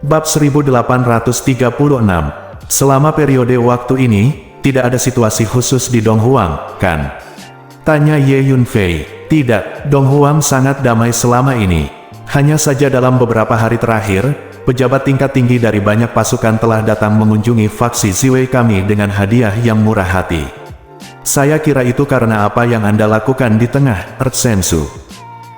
Bab 1836. Selama periode waktu ini, tidak ada situasi khusus di Donghuang, kan? Tanya Ye Yunfei. Tidak, Donghuang sangat damai selama ini. Hanya saja dalam beberapa hari terakhir, pejabat tingkat tinggi dari banyak pasukan telah datang mengunjungi faksi Ziwei kami dengan hadiah yang murah hati. Saya kira itu karena apa yang Anda lakukan di tengah Earth Sensu.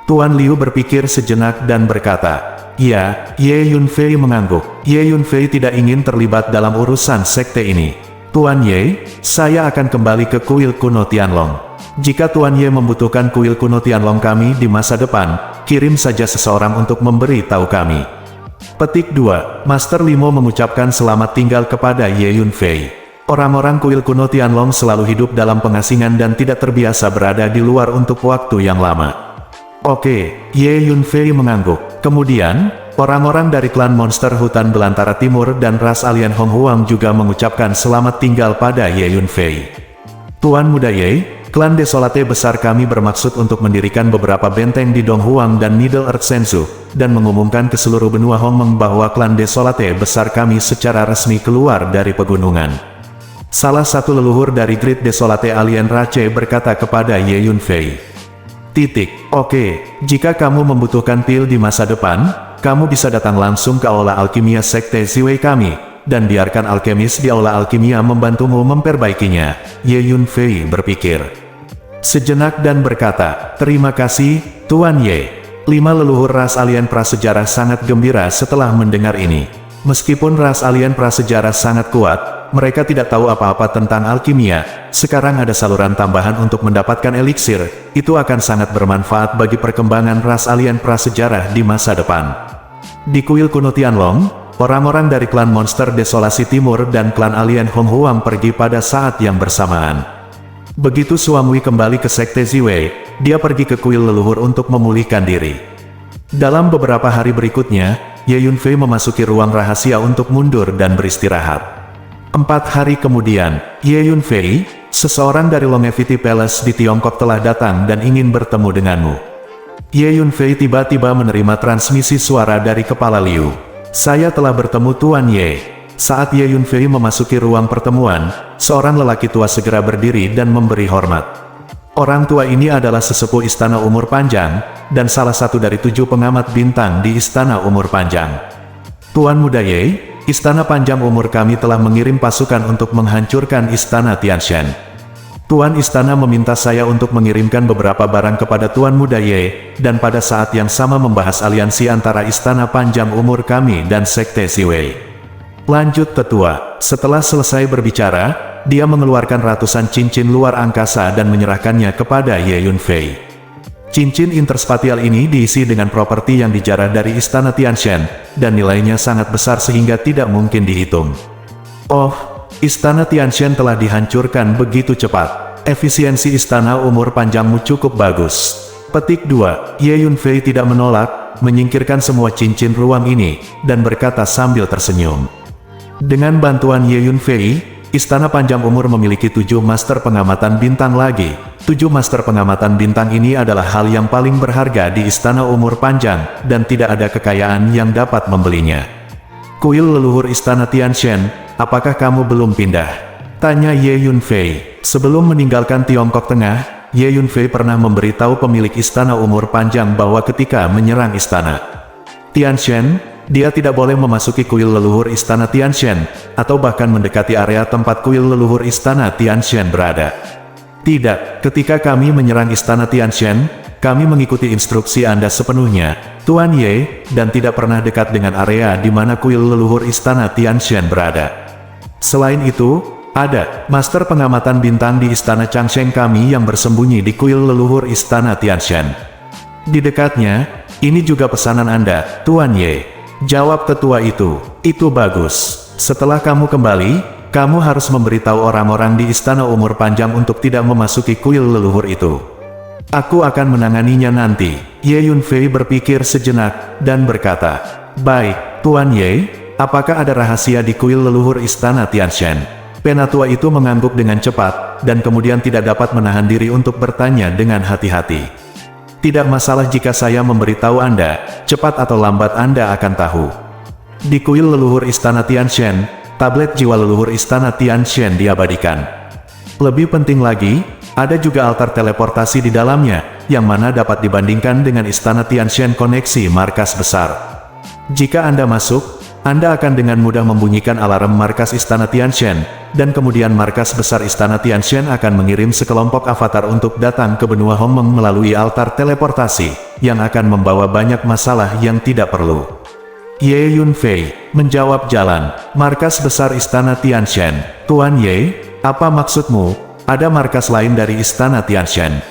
Tuan Liu berpikir sejenak dan berkata, "Ya." Ye Yunfei mengangguk. Ye Yunfei tidak ingin terlibat dalam urusan sekte ini. "Tuan Ye, saya akan kembali ke kuil kuno Tianlong. Jika Tuan Ye membutuhkan kuil kuno Tianlong kami di masa depan, kirim saja seseorang untuk memberi tahu kami." Petik 2. Master Limo mengucapkan selamat tinggal kepada Ye Yunfei. Orang-orang kuil kuno Tianlong selalu hidup dalam pengasingan dan tidak terbiasa berada di luar untuk waktu yang lama. "Oke," Ye Yunfei mengangguk. Kemudian, orang-orang dari klan monster hutan belantara timur dan ras alien Hong Huang juga mengucapkan selamat tinggal pada Ye Yunfei. "Tuan Muda Ye, klan Desolate besar kami bermaksud untuk mendirikan beberapa benteng di Donghuang dan Middle Earth Sensu, dan mengumumkan ke seluruh benua Hongmeng bahwa klan Desolate besar kami secara resmi keluar dari pegunungan." Salah satu leluhur dari Great Desolate Alien Rache berkata kepada Ye Yunfei. "Oke, jika kamu membutuhkan pil di masa depan, kamu bisa datang langsung ke Aula Alkimia Sekte Ziwei kami, dan biarkan alkemis di Aula Alkimia membantumu memperbaikinya." Ye Yunfei berpikir sejenak dan berkata, "Terima kasih, Tuan Ye." 5 leluhur ras alien prasejarah sangat gembira setelah mendengar ini. Meskipun ras alien prasejarah sangat kuat, mereka tidak tahu apa-apa tentang alkimia. Sekarang ada saluran tambahan untuk mendapatkan eliksir, itu akan sangat bermanfaat bagi perkembangan ras alien prasejarah di masa depan. Di kuil kuno Tianlong, orang-orang dari klan monster Desolasi Timur dan klan alien Hong Huang pergi pada saat yang bersamaan. Begitu Suamwi kembali ke Sekte Ziwei, dia pergi ke kuil leluhur untuk memulihkan diri. Dalam beberapa hari berikutnya, Ye Yunfei memasuki ruang rahasia untuk mundur dan beristirahat. 4 hari kemudian, Ye Yunfei, seseorang dari Longevity Palace di Tiongkok telah datang dan ingin bertemu denganmu. Ye Yunfei tiba-tiba menerima transmisi suara dari Kepala Liu. "Saya telah bertemu Tuan Ye." Saat Ye Yunfei memasuki ruang pertemuan, seorang lelaki tua segera berdiri dan memberi hormat. Orang tua ini adalah sesepuh Istana Umur Panjang, dan salah satu dari 7 pengamat bintang di Istana Umur Panjang. "Tuan Muda Ye, Istana Panjang Umur kami telah mengirim pasukan untuk menghancurkan Istana Tianshan. Tuan Istana meminta saya untuk mengirimkan beberapa barang kepada Tuan Muda Ye, dan pada saat yang sama membahas aliansi antara Istana Panjang Umur kami dan Sekte Ziwei." Lanjut Tetua. Setelah selesai berbicara, dia mengeluarkan ratusan cincin luar angkasa dan menyerahkannya kepada Ye Yunfei. Cincin interspatial ini diisi dengan properti yang dijarah dari Istana Tianshan, dan nilainya sangat besar sehingga tidak mungkin dihitung. "Oh, Istana Tianshan telah dihancurkan begitu cepat. Efisiensi Istana Umur Panjangmu cukup bagus." Petik 2. Ye Yunfei tidak menolak, menyingkirkan semua cincin ruang ini, dan berkata sambil tersenyum. Dengan bantuan Ye Yunfei, Istana Panjang Umur memiliki 7 master pengamatan bintang lagi. 7 master pengamatan bintang ini adalah hal yang paling berharga di Istana Umur Panjang, dan tidak ada kekayaan yang dapat membelinya. "Kuil leluhur Istana Tianshan, apakah kamu belum pindah?" tanya Ye Yunfei. Sebelum meninggalkan Tiongkok Tengah, Ye Yunfei pernah memberitahu pemilik Istana Umur Panjang bahwa ketika menyerang Istana Tianshan, dia tidak boleh memasuki kuil leluhur Istana Tianshan, atau bahkan mendekati area tempat kuil leluhur Istana Tianshan berada. "Tidak, ketika kami menyerang Istana Tianshan, kami mengikuti instruksi Anda sepenuhnya, Tuan Ye, dan tidak pernah dekat dengan area di mana kuil leluhur Istana Tianshan berada. Selain itu, ada master pengamatan bintang di Istana Changsheng kami yang bersembunyi di kuil leluhur Istana Tianshan. Di dekatnya, ini juga pesanan Anda, Tuan Ye." Jawab tetua itu. "Itu bagus. Setelah kamu kembali, kamu harus memberitahu orang-orang di Istana Umur Panjang untuk tidak memasuki kuil leluhur itu. Aku akan menanganinya nanti." Ye Yunfei berpikir sejenak, dan berkata, "Baik, Tuan Ye, apakah ada rahasia di kuil leluhur Istana Tianshan?" Penatua itu mengangguk dengan cepat, dan kemudian tidak dapat menahan diri untuk bertanya dengan hati-hati. "Tidak masalah jika saya memberitahu Anda, cepat atau lambat Anda akan tahu." Di kuil leluhur Istana Tianshan, tablet jiwa leluhur Istana Tianshan diabadikan. Lebih penting lagi, ada juga altar teleportasi di dalamnya, yang mana dapat dibandingkan dengan Istana Tianshan koneksi markas besar. Jika Anda masuk, Anda akan dengan mudah membunyikan alarm markas Istana Tianshan, dan kemudian markas besar Istana Tianshan akan mengirim sekelompok avatar untuk datang ke benua Hongmeng melalui altar teleportasi, yang akan membawa banyak masalah yang tidak perlu. Ye Yunfei menjawab, jalan, markas besar Istana Tianshan. Tuan Ye, apa maksudmu? Ada markas lain dari Istana Tianshan.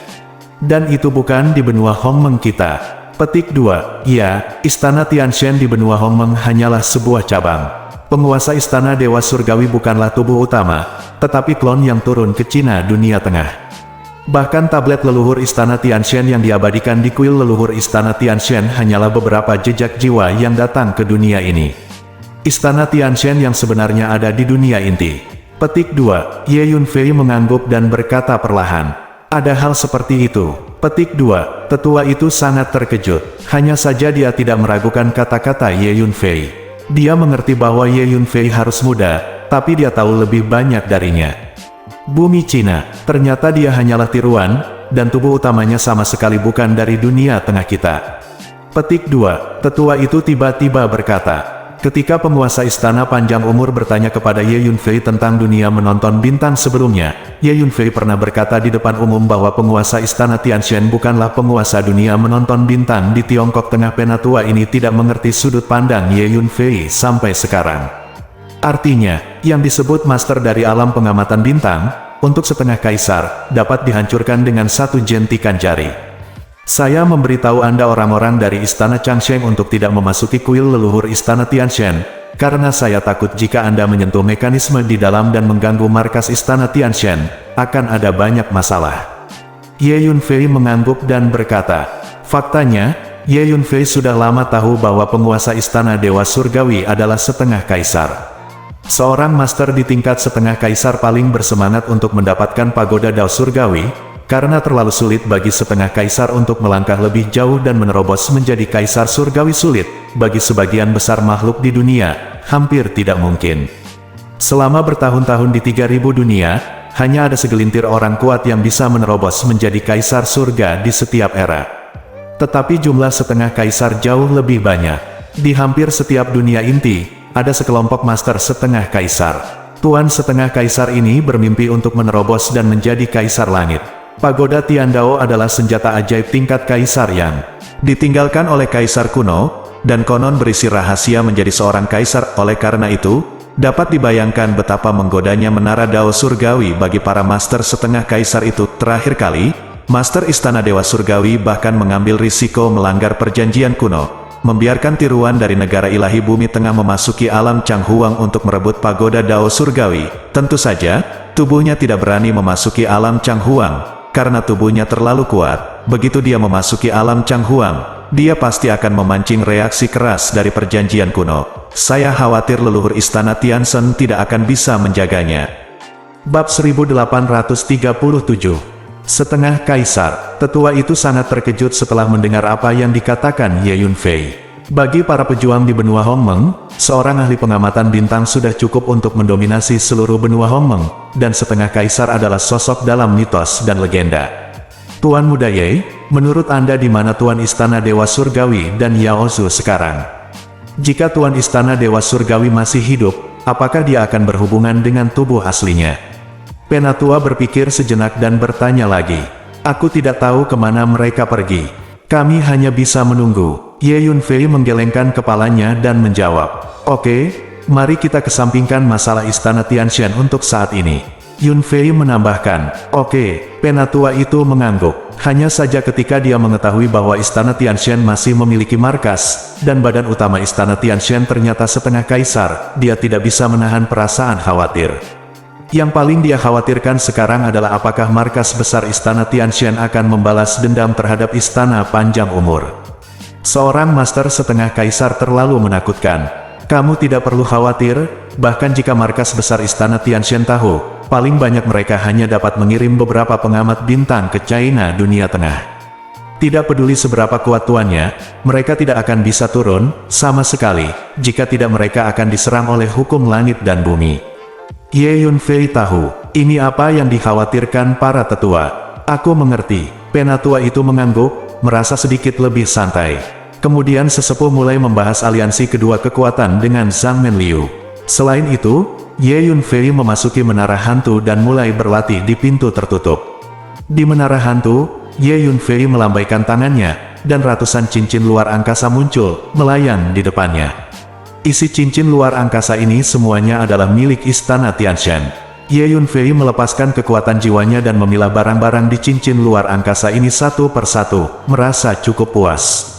Dan itu bukan di benua Hongmeng kita. Petik 2. Ya, Istana Tianshan di benua Hongmeng hanyalah sebuah cabang. Penguasa Istana Dewa Surgawi bukanlah tubuh utama, tetapi klon yang turun ke Cina Dunia Tengah. Bahkan tablet leluhur Istana Tianshan yang diabadikan di kuil leluhur Istana Tianshan hanyalah beberapa jejak jiwa yang datang ke dunia ini. Istana Tianshan yang sebenarnya ada di dunia inti. Petik 2. Ye Yunfei mengangguk dan berkata perlahan, ada hal seperti itu. Petik 2. Tetua itu sangat terkejut. Hanya saja dia tidak meragukan kata-kata Ye Yunfei. Dia mengerti bahwa Ye Yunfei harus muda, tapi dia tahu lebih banyak darinya. Bumi Cina, ternyata dia hanyalah tiruan, dan tubuh utamanya sama sekali bukan dari dunia tengah kita. Petik 2. Tetua itu tiba-tiba berkata, ketika penguasa Istana Panjang Umur bertanya kepada Ye Yunfei tentang dunia menonton bintang sebelumnya, Ye Yunfei pernah berkata di depan umum bahwa penguasa Istana Tianshan bukanlah penguasa dunia menonton bintang di Tiongkok Tengah. Penatua ini tidak mengerti sudut pandang Ye Yunfei sampai sekarang. Artinya, yang disebut master dari alam pengamatan bintang, untuk setengah kaisar, dapat dihancurkan dengan satu jentikan jari. Saya memberitahu Anda orang-orang dari Istana Changsheng untuk tidak memasuki kuil leluhur Istana Tianshan, karena saya takut jika Anda menyentuh mekanisme di dalam dan mengganggu markas Istana Tianshan, akan ada banyak masalah. Ye Yunfei mengangguk dan berkata, faktanya, Ye Yunfei sudah lama tahu bahwa penguasa Istana Dewa Surgawi adalah setengah kaisar. Seorang master di tingkat setengah kaisar paling bersemangat untuk mendapatkan pagoda Dao Surgawi, karena terlalu sulit bagi setengah kaisar untuk melangkah lebih jauh dan menerobos menjadi kaisar surgawi. Sulit bagi sebagian besar makhluk di dunia, hampir tidak mungkin. Selama bertahun-tahun di 3000 dunia, hanya ada segelintir orang kuat yang bisa menerobos menjadi kaisar surga di setiap era. Tetapi jumlah setengah kaisar jauh lebih banyak. Di hampir setiap dunia inti, ada sekelompok master setengah kaisar. Tuan setengah kaisar ini bermimpi untuk menerobos dan menjadi kaisar langit. Pagoda Tiandao adalah senjata ajaib tingkat kaisar yang ditinggalkan oleh kaisar kuno, dan konon berisi rahasia menjadi seorang kaisar. Oleh karena itu, dapat dibayangkan betapa menggodanya menara Dao Surgawi bagi para master setengah kaisar itu. Terakhir kali, master Istana Dewa Surgawi bahkan mengambil risiko melanggar perjanjian kuno, membiarkan tiruan dari negara ilahi bumi tengah memasuki alam Changhuang untuk merebut pagoda Dao Surgawi. Tentu saja, tubuhnya tidak berani memasuki alam Changhuang, karena tubuhnya terlalu kuat. Begitu dia memasuki alam Changhuang, dia pasti akan memancing reaksi keras dari perjanjian kuno. Saya khawatir leluhur Istana Tianshan tidak akan bisa menjaganya. Bab 1837. Setengah kaisar. Tetua itu sangat terkejut setelah mendengar apa yang dikatakan Ye Yunfei. Bagi para pejuang di benua Hongmeng, seorang ahli pengamatan bintang sudah cukup untuk mendominasi seluruh benua Hongmeng, dan setengah kaisar adalah sosok dalam mitos dan legenda. Tuan Muda Ye, menurut Anda di mana Tuan Istana Dewa Surgawi dan Yao Zhu sekarang? Jika Tuan Istana Dewa Surgawi masih hidup, apakah dia akan berhubungan dengan tubuh aslinya? Penatua berpikir sejenak dan bertanya lagi. Aku tidak tahu kemana mereka pergi. Kami hanya bisa menunggu. Ye Yunfei menggelengkan kepalanya dan menjawab, oke, mari kita kesampingkan masalah Istana Tianshan untuk saat ini. Yunfei menambahkan, oke. Penatua itu mengangguk. Hanya saja ketika dia mengetahui bahwa Istana Tianshan masih memiliki markas, dan badan utama Istana Tianshan ternyata setengah kaisar, dia tidak bisa menahan perasaan khawatir. Yang paling dia khawatirkan sekarang adalah apakah markas besar Istana Tianshan akan membalas dendam terhadap Istana Panjang Umur. Seorang master setengah kaisar terlalu menakutkan. Kamu tidak perlu khawatir, bahkan jika markas besar Istana Tianshan tahu, paling banyak mereka hanya dapat mengirim beberapa pengamat bintang ke China Dunia Tengah. Tidak peduli seberapa kuat tuannya, mereka tidak akan bisa turun, sama sekali, jika tidak mereka akan diserang oleh hukum langit dan bumi. Ye Yunfei tahu, ini apa yang dikhawatirkan para tetua. Aku mengerti. Penatua itu mengangguk, merasa sedikit lebih santai. Kemudian sesepuh mulai membahas aliansi kedua kekuatan dengan Zhang Menliu. Selain itu, Ye Yunfei memasuki menara hantu dan mulai berlatih di pintu tertutup. Di menara hantu, Ye Yunfei melambaikan tangannya, dan ratusan cincin luar angkasa muncul, melayang di depannya. Isi cincin luar angkasa ini semuanya adalah milik Istana Tianshan. Ye Yunfei melepaskan kekuatan jiwanya dan memilah barang-barang di cincin luar angkasa ini satu persatu, merasa cukup puas.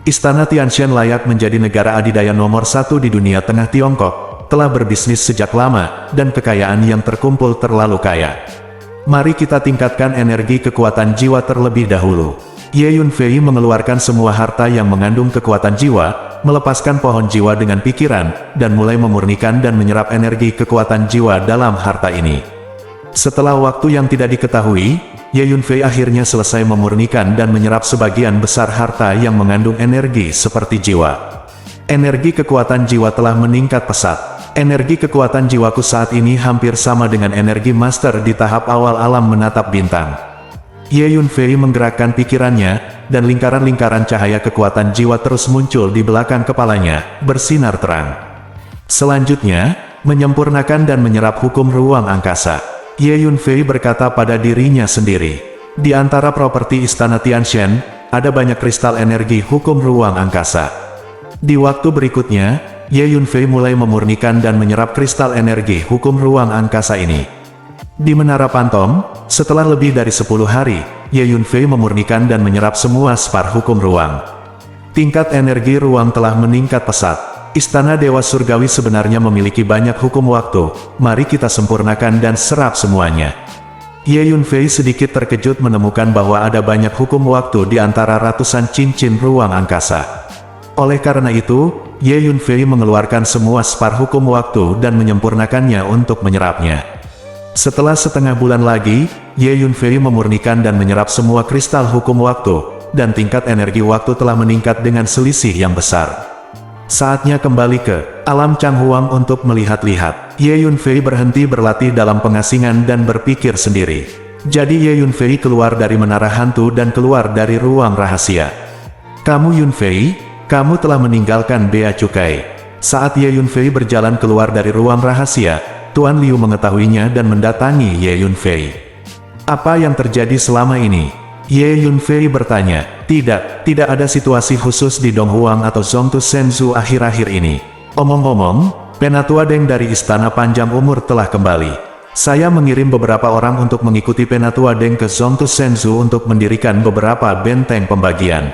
Istana Tianshan layak menjadi negara adidaya nomor 1 di dunia tengah Tiongkok, telah berbisnis sejak lama, dan kekayaan yang terkumpul terlalu kaya. Mari kita tingkatkan energi kekuatan jiwa terlebih dahulu. Ye Yunfei mengeluarkan semua harta yang mengandung kekuatan jiwa, melepaskan pohon jiwa dengan pikiran, dan mulai memurnikan dan menyerap energi kekuatan jiwa dalam harta ini. Setelah waktu yang tidak diketahui, Ye Yunfei akhirnya selesai memurnikan dan menyerap sebagian besar harta yang mengandung energi seperti jiwa. Energi kekuatan jiwa telah meningkat pesat. Energi kekuatan jiwaku saat ini hampir sama dengan energi master di tahap awal alam menatap bintang. Ye Yunfei menggerakkan pikirannya, dan lingkaran-lingkaran cahaya kekuatan jiwa terus muncul di belakang kepalanya, bersinar terang. Selanjutnya, menyempurnakan dan menyerap hukum ruang angkasa. Ye Yunfei berkata pada dirinya sendiri, di antara properti Istana Tianshan, ada banyak kristal energi hukum ruang angkasa. Di waktu berikutnya, Ye Yunfei mulai memurnikan dan menyerap kristal energi hukum ruang angkasa ini. Di Menara Pantom, setelah lebih dari 10 hari, Ye Yunfei memurnikan dan menyerap semua spar hukum ruang. Tingkat energi ruang telah meningkat pesat. Istana Dewa Surgawi sebenarnya memiliki banyak hukum waktu, mari kita sempurnakan dan serap semuanya. Ye Yunfei sedikit terkejut menemukan bahwa ada banyak hukum waktu di antara ratusan cincin ruang angkasa. Oleh karena itu, Ye Yunfei mengeluarkan semua spar hukum waktu dan menyempurnakannya untuk menyerapnya. Setelah setengah bulan lagi, Ye Yunfei memurnikan dan menyerap semua kristal hukum waktu, dan tingkat energi waktu telah meningkat dengan selisih yang besar. Saatnya kembali ke alam Changhuang untuk melihat-lihat. Ye Yunfei berhenti berlatih dalam pengasingan dan berpikir sendiri. Jadi Ye Yunfei keluar dari menara hantu dan keluar dari ruang rahasia. Kamu Yunfei, kamu telah meninggalkan bea cukai. Saat Ye Yunfei berjalan keluar dari ruang rahasia, Tuan Liu mengetahuinya dan mendatangi Ye Yunfei. Apa yang terjadi selama ini? Ye Yunfei bertanya. Tidak ada situasi khusus di Donghuang atau Zongtu Shenzhou akhir-akhir ini. Omong-omong, Penatua Deng dari Istana Panjang Umur telah kembali. Saya mengirim beberapa orang untuk mengikuti Penatua Deng ke Zongtu Shenzhou untuk mendirikan beberapa benteng pembagian.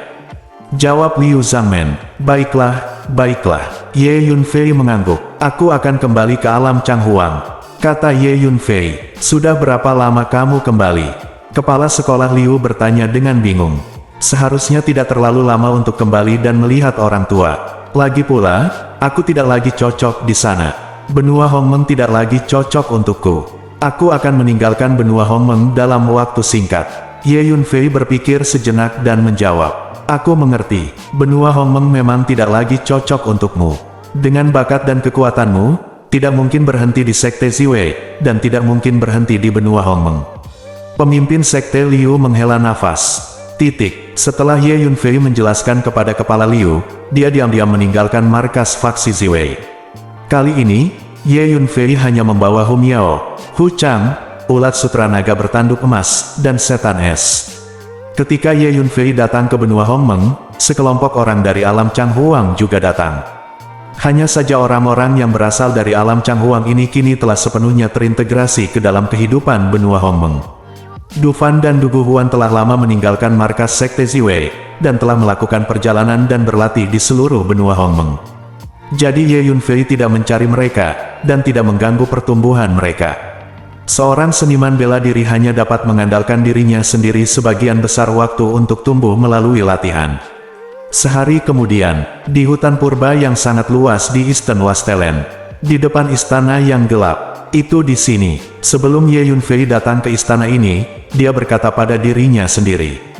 Jawab Liu Zhangmen. Baiklah. Ye Yunfei mengangguk. Aku akan kembali ke alam Changhuang. Kata Ye Yunfei. Sudah berapa lama kamu kembali? Kepala sekolah Liu bertanya dengan bingung. Seharusnya tidak terlalu lama untuk kembali dan melihat orang tua. Lagi pula, aku tidak lagi cocok di sana. Benua Hongmeng tidak lagi cocok untukku. Aku akan meninggalkan benua Hongmeng dalam waktu singkat. Ye Yunfei berpikir sejenak dan menjawab. Aku mengerti, benua Hongmeng memang tidak lagi cocok untukmu. Dengan bakat dan kekuatanmu, tidak mungkin berhenti di Sekte Ziwei, dan tidak mungkin berhenti di benua Hongmeng. Pemimpin Sekte Liu menghela nafas. Setelah Ye Yunfei menjelaskan kepada kepala Liu, dia diam-diam meninggalkan markas faksi Ziwei. Kali ini, Ye Yunfei hanya membawa Hu Miao, Hu Chang, ulat sutra naga bertanduk emas, dan setan es. Ketika Ye Yunfei datang ke benua Hongmeng, sekelompok orang dari alam Changhuang juga datang. Hanya saja orang-orang yang berasal dari alam Changhuang ini kini telah sepenuhnya terintegrasi ke dalam kehidupan benua Hongmeng. Du Fan dan Du Guhuan telah lama meninggalkan markas Sekte Ziwei, dan telah melakukan perjalanan dan berlatih di seluruh benua Hongmeng. Jadi Ye Yunfei tidak mencari mereka, dan tidak mengganggu pertumbuhan mereka. Seorang seniman bela diri hanya dapat mengandalkan dirinya sendiri sebagian besar waktu untuk tumbuh melalui latihan. Sehari kemudian, di hutan purba yang sangat luas di Eastern Wastelen, di depan istana yang gelap, itu di sini. Sebelum Ye Yunfei datang ke istana ini, dia berkata pada dirinya sendiri.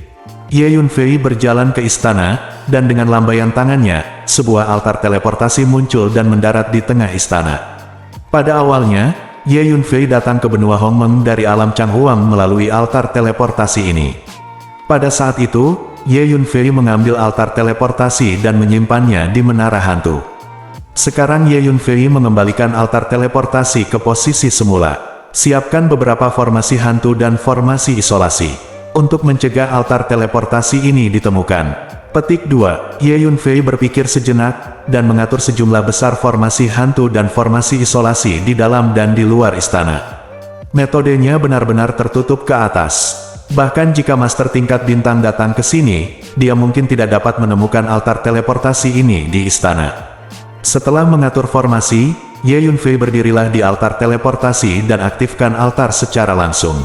Ye Yunfei berjalan ke istana, dan dengan lambaian tangannya, sebuah altar teleportasi muncul dan mendarat di tengah istana. Pada awalnya, Ye Yunfei datang ke benua Hongmeng dari alam Changhuang melalui altar teleportasi ini. Pada saat itu, Ye Yunfei mengambil altar teleportasi dan menyimpannya di menara hantu. Sekarang Ye Yunfei mengembalikan altar teleportasi ke posisi semula. Siapkan beberapa formasi hantu dan formasi isolasi untuk mencegah altar teleportasi ini ditemukan. Petik 2. Ye Yunfei berpikir sejenak, dan mengatur sejumlah besar formasi hantu dan formasi isolasi di dalam dan di luar istana. Metodenya benar-benar tertutup ke atas. Bahkan jika master tingkat bintang datang ke sini, dia mungkin tidak dapat menemukan altar teleportasi ini di istana. Setelah mengatur formasi, Ye Yunfei berdirilah di altar teleportasi dan aktifkan altar secara langsung.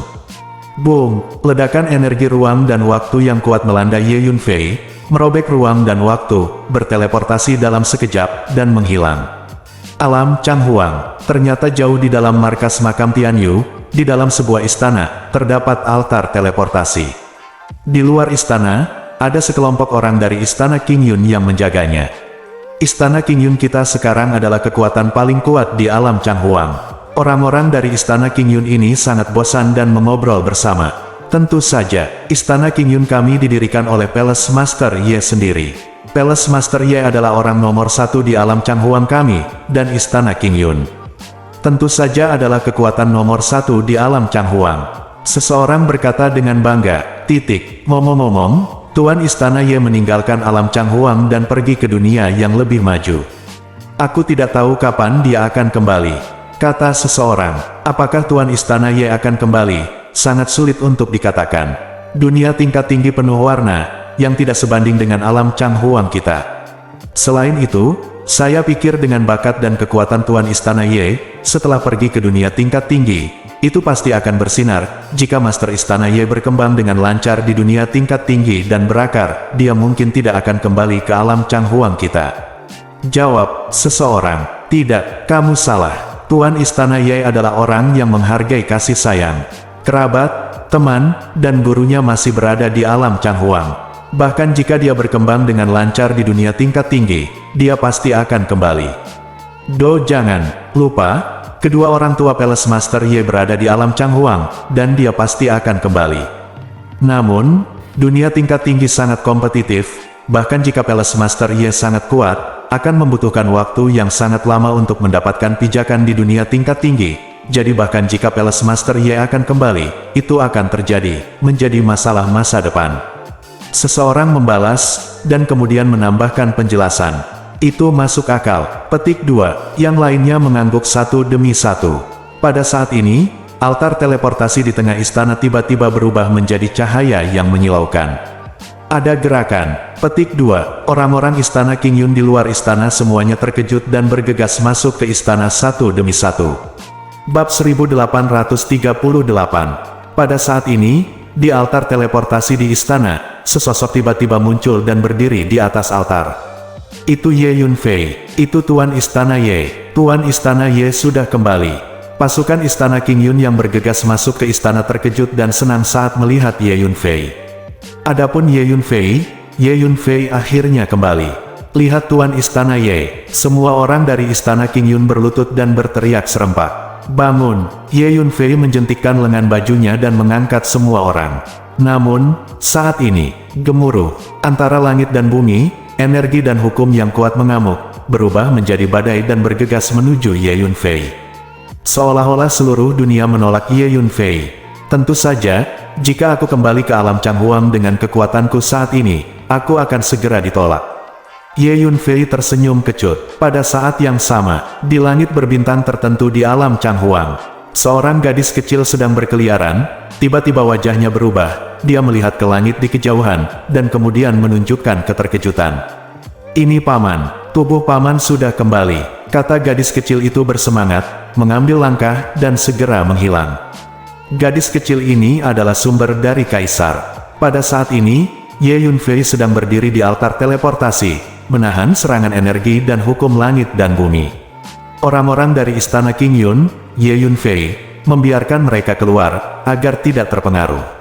Boom! Ledakan energi ruang dan waktu yang kuat melanda Ye Yunfei, merobek ruang dan waktu, berteleportasi dalam sekejap, dan menghilang. Alam Changhuang, ternyata jauh di dalam markas makam Tianyu, di dalam sebuah istana, terdapat altar teleportasi. Di luar istana, ada sekelompok orang dari istana Qingyun yang menjaganya. Istana Qingyun kita sekarang adalah kekuatan paling kuat di alam Changhuang. Orang-orang dari istana Qingyun ini sangat bosan dan mengobrol bersama. Tentu saja, istana Qingyun kami didirikan oleh Palace Master Ye sendiri. Palace Master Ye adalah orang nomor 1 di alam Changhuang kami, dan istana Qingyun tentu saja adalah kekuatan nomor 1 di alam Changhuang. Seseorang berkata dengan bangga, ngomong-ngomong, Tuan Istana Ye meninggalkan alam Changhuang dan pergi ke dunia yang lebih maju. Aku tidak tahu kapan dia akan kembali, kata seseorang. Apakah Tuan Istana Ye akan kembali? Sangat sulit untuk dikatakan. Dunia tingkat tinggi penuh warna, yang tidak sebanding dengan alam Changhuang kita. Selain itu, saya pikir dengan bakat dan kekuatan Tuan Istana Ye, setelah pergi ke dunia tingkat tinggi, itu pasti akan bersinar. Jika Master Istana Ye berkembang dengan lancar di dunia tingkat tinggi dan berakar, dia mungkin tidak akan kembali ke alam Changhuang kita. Jawab seseorang, tidak, kamu salah. Tuan Istana Ye adalah orang yang menghargai kasih sayang. Kerabat, teman, dan gurunya masih berada di alam Changhuang. Bahkan jika dia berkembang dengan lancar di dunia tingkat tinggi, dia pasti akan kembali. Jangan lupa, kedua orang tua Palace Master Ye berada di alam Changhuang, dan dia pasti akan kembali. Namun, dunia tingkat tinggi sangat kompetitif, bahkan jika Palace Master Ye sangat kuat, akan membutuhkan waktu yang sangat lama untuk mendapatkan pijakan di dunia tingkat tinggi. Jadi bahkan jika Palace Master Ye akan kembali, itu akan terjadi, menjadi masalah masa depan. Seseorang membalas, dan kemudian menambahkan penjelasan. Itu masuk akal. Petik 2. Yang lainnya mengangguk satu demi satu. Pada saat ini, altar teleportasi di tengah istana tiba-tiba berubah menjadi cahaya yang menyilaukan. Ada gerakan. Petik 2. Orang-orang istana Qingyun di luar istana semuanya terkejut dan bergegas masuk ke istana satu demi satu. Bab 1838. Pada saat ini, di altar teleportasi di istana, sesosok tiba-tiba muncul dan berdiri di atas altar. Itu Ye Yunfei, itu Tuan Istana Ye. Tuan Istana Ye sudah kembali. Pasukan istana Qingyun yang bergegas masuk ke istana terkejut dan senang saat melihat Ye Yunfei. Adapun Ye Yunfei akhirnya kembali. Lihat Tuan Istana Ye. Semua orang dari istana Qingyun berlutut dan berteriak serempak. Bangun! Ye Yunfei menjentikkan lengan bajunya dan mengangkat semua orang. Namun, saat ini, gemuruh antara langit dan bumi. Energi dan hukum yang kuat mengamuk, berubah menjadi badai dan bergegas menuju Ye Yunfei. Seolah-olah seluruh dunia menolak Ye Yunfei. Tentu saja, jika aku kembali ke alam Changhuang dengan kekuatanku saat ini, aku akan segera ditolak. Ye Yunfei tersenyum kecut. Pada saat yang sama, di langit berbintang tertentu di alam Changhuang, seorang gadis kecil sedang berkeliaran. Tiba-tiba wajahnya berubah. Dia melihat ke langit di kejauhan, dan kemudian menunjukkan keterkejutan. Ini Paman, tubuh Paman sudah kembali, kata gadis kecil itu bersemangat, mengambil langkah, dan segera menghilang. Gadis kecil ini adalah sumber dari Kaisar. Pada saat ini, Ye Yunfei sedang berdiri di altar teleportasi, menahan serangan energi dan hukum langit dan bumi. Orang-orang dari istana Qingyun, Ye Yunfei, membiarkan mereka keluar, agar tidak terpengaruh.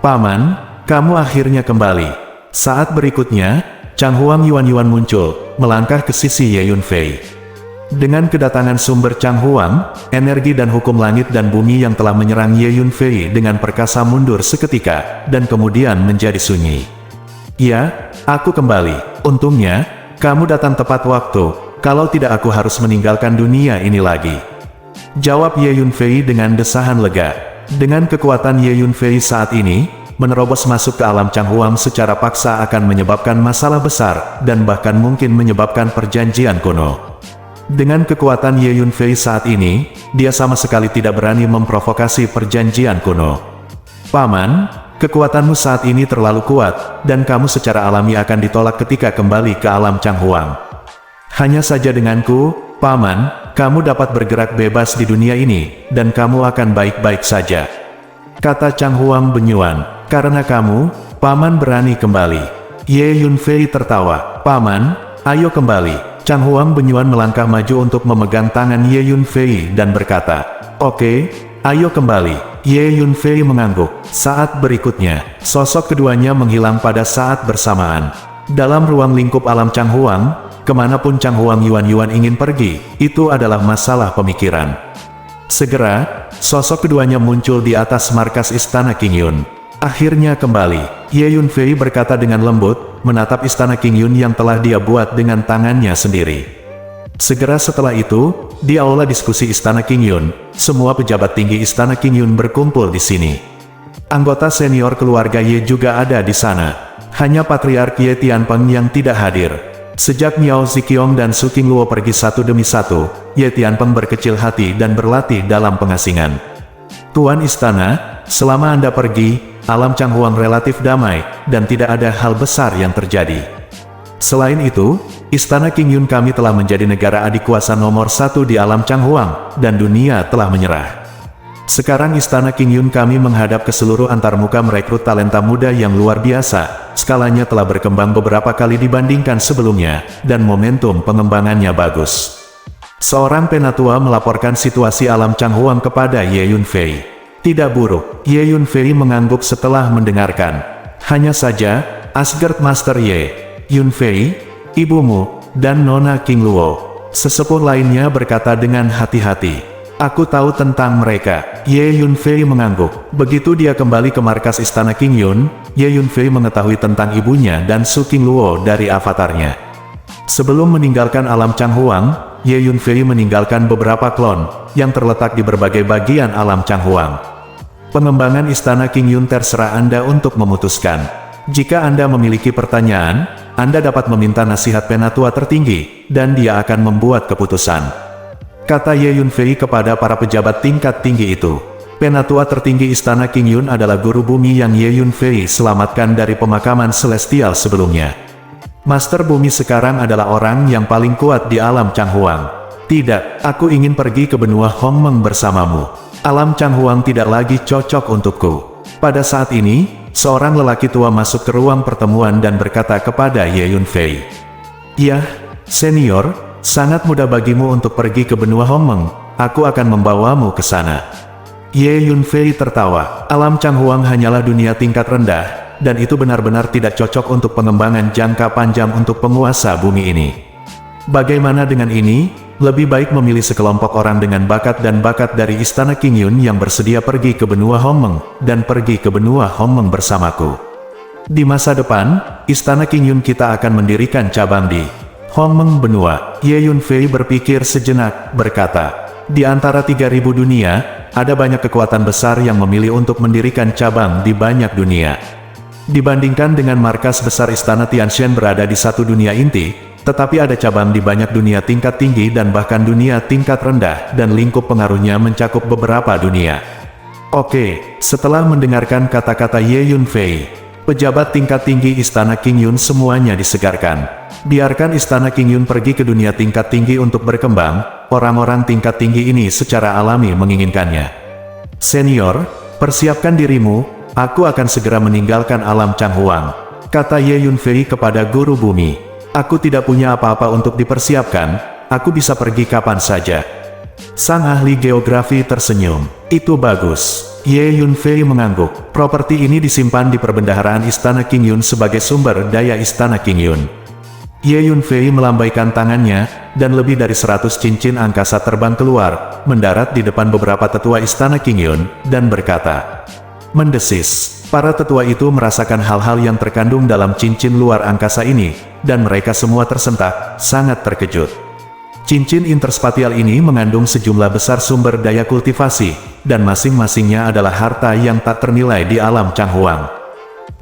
Paman, kamu akhirnya kembali. Saat berikutnya, Chang Huang Yuan muncul, melangkah ke sisi Ye Yunfei. Dengan kedatangan sumber Chang Huang, energi dan hukum langit dan bumi yang telah menyerang Ye Yunfei dengan perkasa mundur seketika, dan kemudian menjadi sunyi. Ya, aku kembali. Untungnya, kamu datang tepat waktu, kalau tidak aku harus meninggalkan dunia ini lagi. Jawab Ye Yunfei dengan desahan lega. Dengan kekuatan Ye Yunfei saat ini, menerobos masuk ke alam Chang Huang secara paksa akan menyebabkan masalah besar, dan bahkan mungkin menyebabkan perjanjian kuno. Dengan kekuatan Ye Yunfei saat ini, dia sama sekali tidak berani memprovokasi perjanjian kuno. Paman, kekuatanmu saat ini terlalu kuat, dan kamu secara alami akan ditolak ketika kembali ke alam Chang Huang. Hanya saja denganku, Paman, kamu dapat bergerak bebas di dunia ini, dan kamu akan baik-baik saja. Kata Chang Huang benyuan, karena kamu, Paman berani kembali. Ye Yunfei tertawa, Paman, ayo kembali. Chang Huang benyuan melangkah maju untuk memegang tangan Ye Yunfei dan berkata, Oke, ayo kembali. Ye Yunfei mengangguk. Saat berikutnya, sosok keduanya menghilang pada saat bersamaan. Dalam ruang lingkup alam Chang Huang, kemanapun Chang Huang Yuan ingin pergi, itu adalah masalah pemikiran. Segera, sosok keduanya muncul di atas markas istana King Yun. Akhirnya kembali, Ye Yunfei berkata dengan lembut, menatap istana King Yun yang telah dia buat dengan tangannya sendiri. Segera setelah itu, di aula diskusi istana King Yun, semua pejabat tinggi istana King Yun berkumpul di sini. Anggota senior keluarga Ye juga ada di sana. Hanya Patriark Ye Tianpeng yang tidak hadir. Sejak Miao Ziqiong dan Su Qingluo pergi satu demi satu, Ye Tianpeng berkecil hati dan berlatih dalam pengasingan. Tuan Istana, selama Anda pergi, alam Chang Huang relatif damai, dan tidak ada hal besar yang terjadi. Selain itu, Istana King Yun kami telah menjadi negara adikuasa nomor 1 di alam Chang Huang, dan dunia telah menyerah. Sekarang Istana King Yun kami menghadap ke seluruh antarmuka merekrut talenta muda yang luar biasa, skalanya telah berkembang beberapa kali dibandingkan sebelumnya, dan momentum pengembangannya bagus. Seorang penatua melaporkan situasi alam Chang Huang kepada Ye Yunfei. Tidak buruk, Ye Yunfei mengangguk setelah mendengarkan. Hanya saja, Asgard Master Ye Yunfei, ibumu, dan Nona Qingluo, sesepuh lainnya berkata dengan hati-hati. Aku tahu tentang mereka. Ye Yunfei mengangguk. Begitu dia kembali ke markas istana King Yun, Ye Yunfei mengetahui tentang ibunya dan Su Qingluo dari avatarnya. Sebelum meninggalkan alam Chang Huang, Ye Yunfei meninggalkan beberapa klon yang terletak di berbagai bagian alam Chang Huang. Pengembangan istana King Yun terserah Anda untuk memutuskan. Jika Anda memiliki pertanyaan, Anda dapat meminta nasihat penatua tertinggi, dan dia akan membuat keputusan. Kata Ye Yunfei kepada para pejabat tingkat tinggi itu. Penatua tertinggi istana King Yun adalah guru bumi yang Ye Yunfei selamatkan dari pemakaman celestial sebelumnya. Master bumi sekarang adalah orang yang paling kuat di alam Chang Huang. Tidak, aku ingin pergi ke benua Hongmeng bersamamu. Alam Chang Huang tidak lagi cocok untukku. Pada saat ini, seorang lelaki tua masuk ke ruang pertemuan dan berkata kepada Ye Yunfei. Ya, senior, sangat mudah bagimu untuk pergi ke benua Hongmeng. Aku akan membawamu ke sana. Ye Yunfei tertawa. Alam Chang Huang hanyalah dunia tingkat rendah, dan itu benar-benar tidak cocok untuk pengembangan jangka panjang untuk penguasa bumi ini. Bagaimana dengan ini? Lebih baik memilih sekelompok orang dengan bakat dan bakat dari istana King Yun yang bersedia pergi ke benua Hongmeng, dan pergi ke benua Hongmeng bersamaku. Di masa depan, istana King Yun kita akan mendirikan cabang di Hongmeng benua. Ye Yunfei berpikir sejenak, berkata, di antara 3.000 dunia, ada banyak kekuatan besar yang memilih untuk mendirikan cabang di banyak dunia. Dibandingkan dengan markas besar istana Tianshan berada di satu dunia inti, tetapi ada cabang di banyak dunia tingkat tinggi dan bahkan dunia tingkat rendah, dan lingkup pengaruhnya mencakup beberapa dunia. Oke, setelah mendengarkan kata-kata Ye Yunfei, pejabat tingkat tinggi istana King Yun semuanya disegarkan. Biarkan istana King Yun pergi ke dunia tingkat tinggi untuk berkembang, orang-orang tingkat tinggi ini secara alami menginginkannya. Senior, persiapkan dirimu, aku akan segera meninggalkan alam Chang Huang. Kata Ye Yunfei kepada guru bumi. Aku tidak punya apa-apa untuk dipersiapkan, aku bisa pergi kapan saja. Sang ahli geografi tersenyum. Itu bagus. Ye Yunfei mengangguk. Properti ini disimpan di perbendaharaan Istana King Yun sebagai sumber daya Istana King Yun. Ye Yunfei melambaikan tangannya, dan lebih dari 100 cincin angkasa terbang keluar, mendarat di depan beberapa tetua Istana King Yun, dan berkata, mendesis. Para tetua itu merasakan hal-hal yang terkandung dalam cincin luar angkasa ini, dan mereka semua tersentak, sangat terkejut. Cincin interspatial ini mengandung sejumlah besar sumber daya kultivasi, dan masing-masingnya adalah harta yang tak ternilai di alam Changhuang.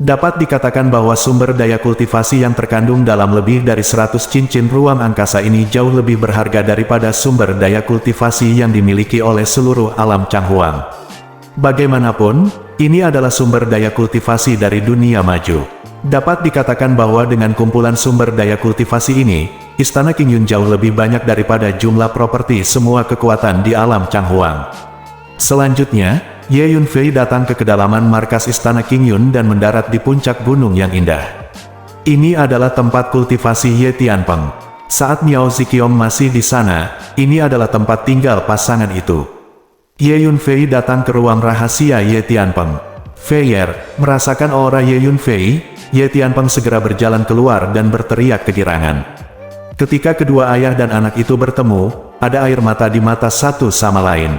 Dapat dikatakan bahwa sumber daya kultivasi yang terkandung dalam lebih dari 100 cincin ruang angkasa ini jauh lebih berharga daripada sumber daya kultivasi yang dimiliki oleh seluruh alam Changhuang. Bagaimanapun, ini adalah sumber daya kultivasi dari dunia maju. Dapat dikatakan bahwa dengan kumpulan sumber daya kultivasi ini, Istana King Yun jauh lebih banyak daripada jumlah properti semua kekuatan di alam Changhuang. Selanjutnya, Ye Yunfei datang ke kedalaman markas Istana King Yun dan mendarat di puncak gunung yang indah. Ini adalah tempat kultivasi Ye Tianpeng. Saat Miao Ziqiong masih di sana, ini adalah tempat tinggal pasangan itu. Ye Yunfei datang ke ruang rahasia Ye Tianpeng. Feier merasakan aura Ye Yunfei. Ye Tianpeng segera berjalan keluar dan berteriak kegirangan. Ketika kedua ayah dan anak itu bertemu, ada air mata di mata satu sama lain.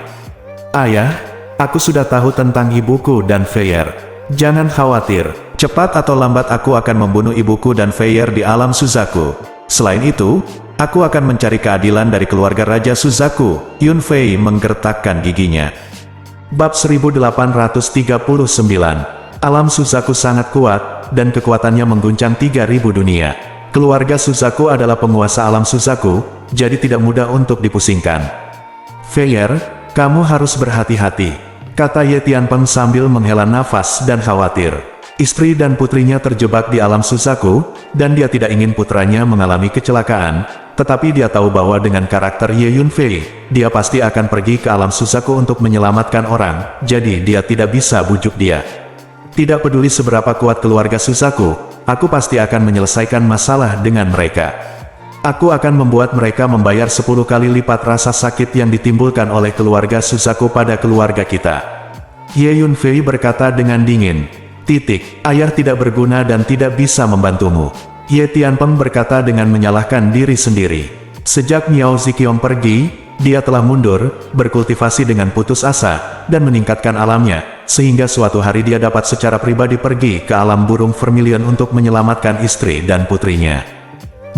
Ayah, aku sudah tahu tentang ibuku dan Feier. Jangan khawatir, cepat atau lambat aku akan membunuh ibuku dan Feier di alam Suzaku. Selain itu, aku akan mencari keadilan dari keluarga Raja Suzaku. Yunfei menggertakkan giginya. Bab 1839. Alam Suzaku sangat kuat, dan kekuatannya mengguncang 3000 dunia. Keluarga Suzaku adalah penguasa alam Suzaku, jadi tidak mudah untuk dipusingkan. Feier, kamu harus berhati-hati, kata Ye Tianpeng sambil menghela nafas dan khawatir. Istri dan putrinya terjebak di alam Suzaku, dan dia tidak ingin putranya mengalami kecelakaan, tetapi dia tahu bahwa dengan karakter Ye Yunfei, dia pasti akan pergi ke alam Suzaku untuk menyelamatkan orang, jadi dia tidak bisa bujuk dia. Tidak peduli seberapa kuat keluarga Suzaku, aku pasti akan menyelesaikan masalah dengan mereka. Aku akan membuat mereka membayar 10 kali lipat rasa sakit yang ditimbulkan oleh keluarga Suzaku pada keluarga kita. Ye Yunfei berkata dengan dingin. Ayah tidak berguna dan tidak bisa membantumu. Ye Tianpeng berkata dengan menyalahkan diri sendiri. Sejak Miao Ziqiong pergi, dia telah mundur, berkultivasi dengan putus asa, dan meningkatkan alamnya, sehingga suatu hari dia dapat secara pribadi pergi ke alam burung vermilion untuk menyelamatkan istri dan putrinya.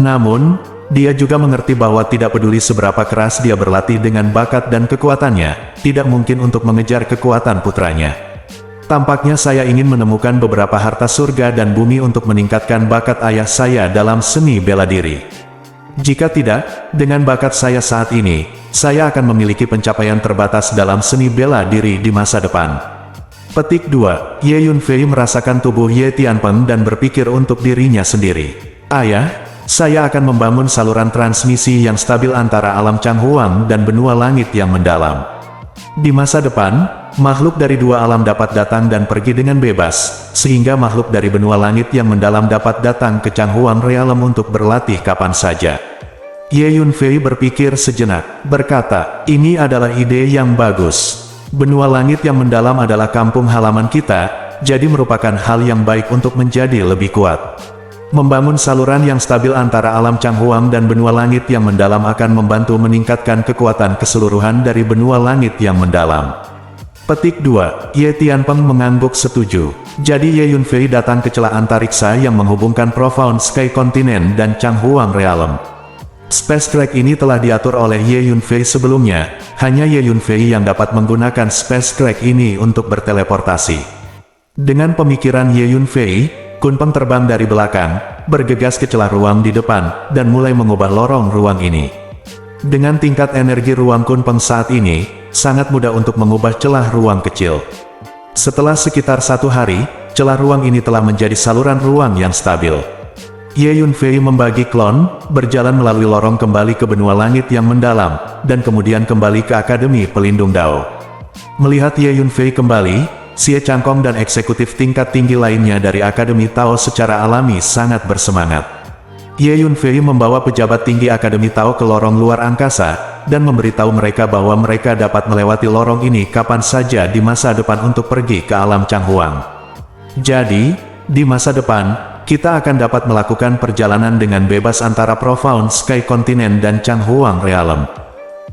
Namun, dia juga mengerti bahwa tidak peduli seberapa keras dia berlatih dengan bakat dan kekuatannya, tidak mungkin untuk mengejar kekuatan putranya. Tampaknya saya ingin menemukan beberapa harta surga dan bumi untuk meningkatkan bakat ayah saya dalam seni bela diri. Jika tidak, dengan bakat saya saat ini, saya akan memiliki pencapaian terbatas dalam seni bela diri di masa depan. Petik 2. Ye Yunfei merasakan tubuh Ye Tianpeng dan berpikir untuk dirinya sendiri. Ayah, saya akan membangun saluran transmisi yang stabil antara alam Changhuang dan benua langit yang mendalam. Di masa depan, makhluk dari dua alam dapat datang dan pergi dengan bebas, sehingga makhluk dari benua langit yang mendalam dapat datang ke Changhuang Realm untuk berlatih kapan saja. Ye Yunfei berpikir sejenak, berkata, ini adalah ide yang bagus. Benua langit yang mendalam adalah kampung halaman kita, jadi merupakan hal yang baik untuk menjadi lebih kuat. Membangun saluran yang stabil antara alam Changhuang dan benua langit yang mendalam akan membantu meningkatkan kekuatan keseluruhan dari benua langit yang mendalam. Petik 2. Ye Tianpeng mengangguk setuju. Jadi Ye Yunfei datang ke celah antariksa yang menghubungkan Profound Sky Continent dan Changhuang Realm. Space Track ini telah diatur oleh Ye Yunfei sebelumnya, hanya Ye Yunfei yang dapat menggunakan Space Track ini untuk berteleportasi. Dengan pemikiran Ye Yunfei, Kunpeng terbang dari belakang, bergegas ke celah ruang di depan, dan mulai mengubah lorong ruang ini. Dengan tingkat energi ruang Kunpeng saat ini, sangat mudah untuk mengubah celah ruang kecil. Setelah sekitar 1 hari, celah ruang ini telah menjadi saluran ruang yang stabil. Ye Yunfei membagi klon, berjalan melalui lorong kembali ke benua langit yang mendalam, dan kemudian kembali ke Akademi Pelindung Dao. Melihat Ye Yunfei kembali, Xie Changkong dan eksekutif tingkat tinggi lainnya dari Akademi Tao secara alami sangat bersemangat. Ye Yunfei membawa pejabat tinggi Akademi Tao ke lorong luar angkasa, dan memberitahu mereka bahwa mereka dapat melewati lorong ini kapan saja di masa depan untuk pergi ke alam Changhuang. Jadi, di masa depan, kita akan dapat melakukan perjalanan dengan bebas antara Profound Sky Continent dan Changhuang Realm.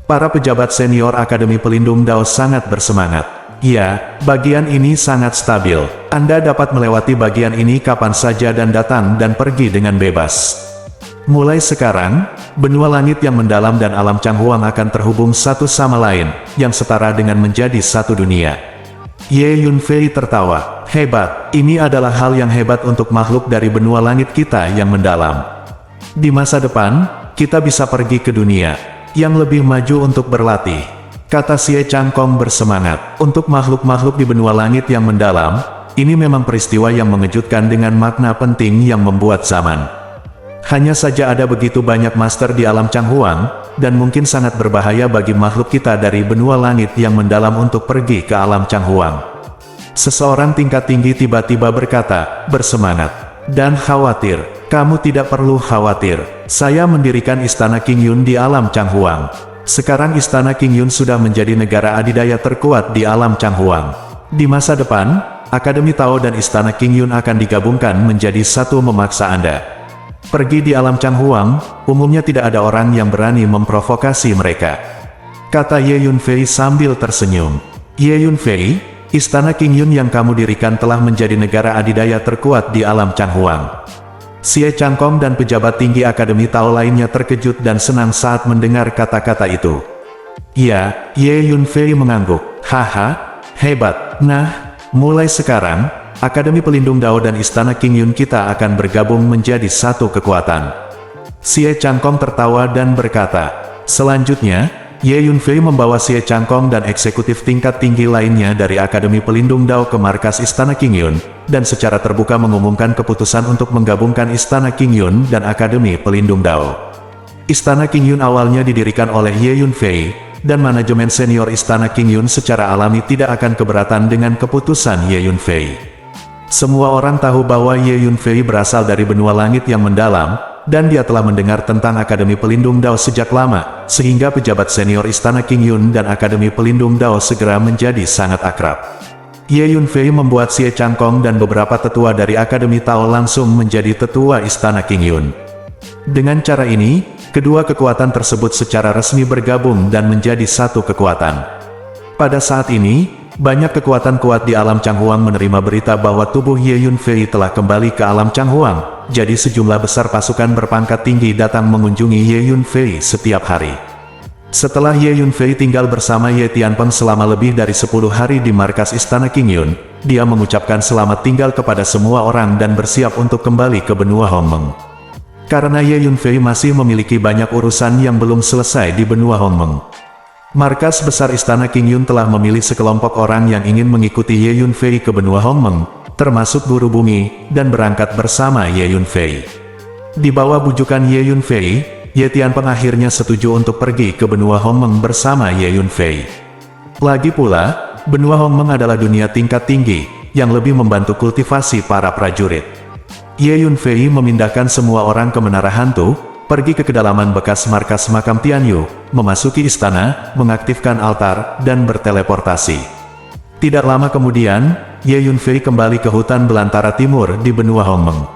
Para pejabat senior Akademi Pelindung Dao sangat bersemangat. Ya, bagian ini sangat stabil. Anda dapat melewati bagian ini kapan saja dan datang dan pergi dengan bebas. Mulai sekarang, benua langit yang mendalam dan alam Changhuang akan terhubung satu sama lain, yang setara dengan menjadi satu dunia. Ye Yunfei tertawa. Hebat, ini adalah hal yang hebat untuk makhluk dari benua langit kita yang mendalam. Di masa depan, kita bisa pergi ke dunia yang lebih maju untuk berlatih, kata Xie Changkong bersemangat. Untuk makhluk-makhluk di benua langit yang mendalam, ini memang peristiwa yang mengejutkan dengan makna penting yang membuat zaman. Hanya saja ada begitu banyak master di alam Changhuang, dan mungkin sangat berbahaya bagi makhluk kita dari benua langit yang mendalam untuk pergi ke alam Changhuang. Seseorang tingkat tinggi tiba-tiba berkata, bersemangat, dan khawatir. Kamu tidak perlu khawatir. Saya mendirikan Istana King Yun di alam Changhuang. Sekarang Istana King Yun sudah menjadi negara adidaya terkuat di alam Changhuang. Di masa depan, Akademi Tao dan Istana King Yun akan digabungkan menjadi satu memaksa Anda pergi di alam Changhuang. Umumnya tidak ada orang yang berani memprovokasi mereka, kata Ye Yunfei sambil tersenyum. Ye Yunfei, Istana King Yun yang kamu dirikan telah menjadi negara adidaya terkuat di alam Changhuang. Xie Changkong dan pejabat tinggi Akademi Tao lainnya terkejut dan senang saat mendengar kata-kata itu. Ya, Ye Yunfei mengangguk. Haha, hebat. Nah, mulai sekarang, Akademi Pelindung Dao dan Istana King Yun kita akan bergabung menjadi satu kekuatan. Xie Changkong tertawa dan berkata. Selanjutnya, Ye Yunfei membawa Xie Changkong dan eksekutif tingkat tinggi lainnya dari Akademi Pelindung Dao ke markas Istana King Yun, dan secara terbuka mengumumkan keputusan untuk menggabungkan Istana King Yun dan Akademi Pelindung Dao. Istana King Yun awalnya didirikan oleh Ye Yunfei, dan manajemen senior Istana King Yun secara alami tidak akan keberatan dengan keputusan Ye Yunfei. Semua orang tahu bahwa Ye Yunfei berasal dari benua langit yang mendalam, dan dia telah mendengar tentang Akademi Pelindung Dao sejak lama, sehingga pejabat senior Istana King Yun dan Akademi Pelindung Dao segera menjadi sangat akrab. Ye Yunfei membuat Xie Changkong dan beberapa tetua dari Akademi Tao langsung menjadi tetua Istana King Yun. Dengan cara ini, kedua kekuatan tersebut secara resmi bergabung dan menjadi satu kekuatan. Pada saat ini, banyak kekuatan kuat di alam Changhuang menerima berita bahwa tubuh Ye Yunfei telah kembali ke alam Changhuang, jadi sejumlah besar pasukan berpangkat tinggi datang mengunjungi Ye Yunfei setiap hari. Setelah Ye Yunfei tinggal bersama Ye Tianpeng selama lebih dari 10 hari di markas Istana King Yun, dia mengucapkan selamat tinggal kepada semua orang dan bersiap untuk kembali ke benua Hongmeng. Karena Ye Yunfei masih memiliki banyak urusan yang belum selesai di benua Hongmeng. Markas besar Istana King Yun telah memilih sekelompok orang yang ingin mengikuti Ye Yunfei ke benua Hongmeng, termasuk guru bumi, dan berangkat bersama Ye Yunfei. Di bawah bujukan Ye Yunfei, Ye Tianpeng akhirnya setuju untuk pergi ke benua Hongmeng bersama Ye Yunfei. Lagi pula, benua Hongmeng adalah dunia tingkat tinggi, yang lebih membantu kultivasi para prajurit. Ye Yunfei memindahkan semua orang ke Menara Hantu, pergi ke kedalaman bekas markas makam Tianyu, memasuki istana, mengaktifkan altar, dan berteleportasi. Tidak lama kemudian, Ye Yunfei kembali ke hutan belantara timur di benua Hongmeng.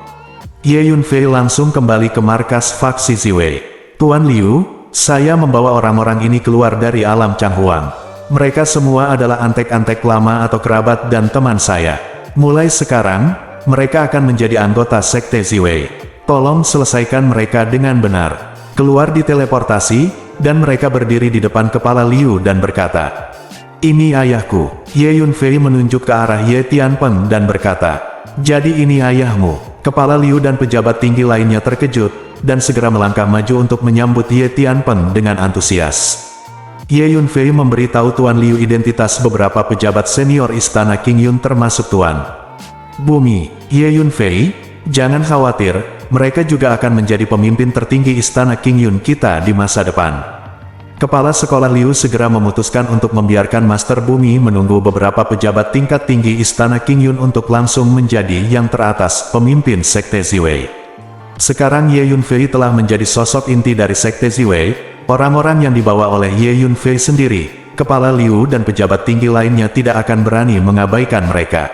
Ye Yunfei langsung kembali ke markas faksi Ziwei. Tuan Liu, saya membawa orang-orang ini keluar dari alam Changhuang. Mereka semua adalah antek-antek lama atau kerabat dan teman saya. Mulai sekarang, mereka akan menjadi anggota sekte Ziwei. Tolong selesaikan mereka dengan benar. Keluar di teleportasi, dan mereka berdiri di depan kepala Liu dan berkata, "Ini ayahku." Ye Yunfei menunjuk ke arah Ye Tianpeng dan berkata, "Jadi ini ayahmu." Kepala Liu dan pejabat tinggi lainnya terkejut, dan segera melangkah maju untuk menyambut Ye Tianpeng dengan antusias. Ye Yunfei memberitahu Tuan Liu identitas beberapa pejabat senior Istana King Yun termasuk Tuan Bumi. Ye Yunfei, jangan khawatir, mereka juga akan menjadi pemimpin tertinggi Istana King Yun kita di masa depan. Kepala sekolah Liu segera memutuskan untuk membiarkan Master Bumi menunggu beberapa pejabat tingkat tinggi Istana King Yun untuk langsung menjadi yang teratas pemimpin sekte Ziwei. Sekarang Ye Yunfei telah menjadi sosok inti dari Sekte Ziwei, orang-orang yang dibawa oleh Ye Yunfei sendiri, kepala Liu dan pejabat tinggi lainnya tidak akan berani mengabaikan mereka.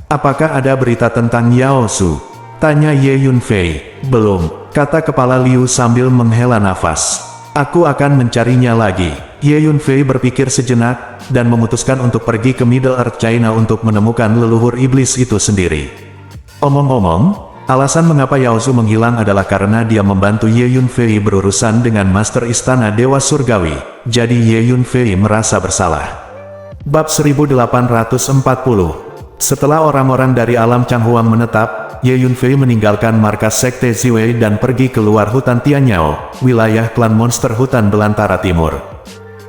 Apakah ada berita tentang Yao Su? Tanya Ye Yunfei. Belum, kata kepala Liu sambil menghela nafas. Aku akan mencarinya lagi. Ye Yunfei berpikir sejenak, dan memutuskan untuk pergi ke Middle Earth China untuk menemukan leluhur iblis itu sendiri. Omong-omong, alasan mengapa Yao Su menghilang adalah karena dia membantu Ye Yunfei berurusan dengan Master Istana Dewa Surgawi, jadi Ye Yunfei merasa bersalah. Bab 1840. Setelah orang-orang dari alam Changhuang menetap, Ye Yunfei meninggalkan markas Sekte Ziwei dan pergi keluar hutan Tianyao, wilayah klan monster hutan belantara timur.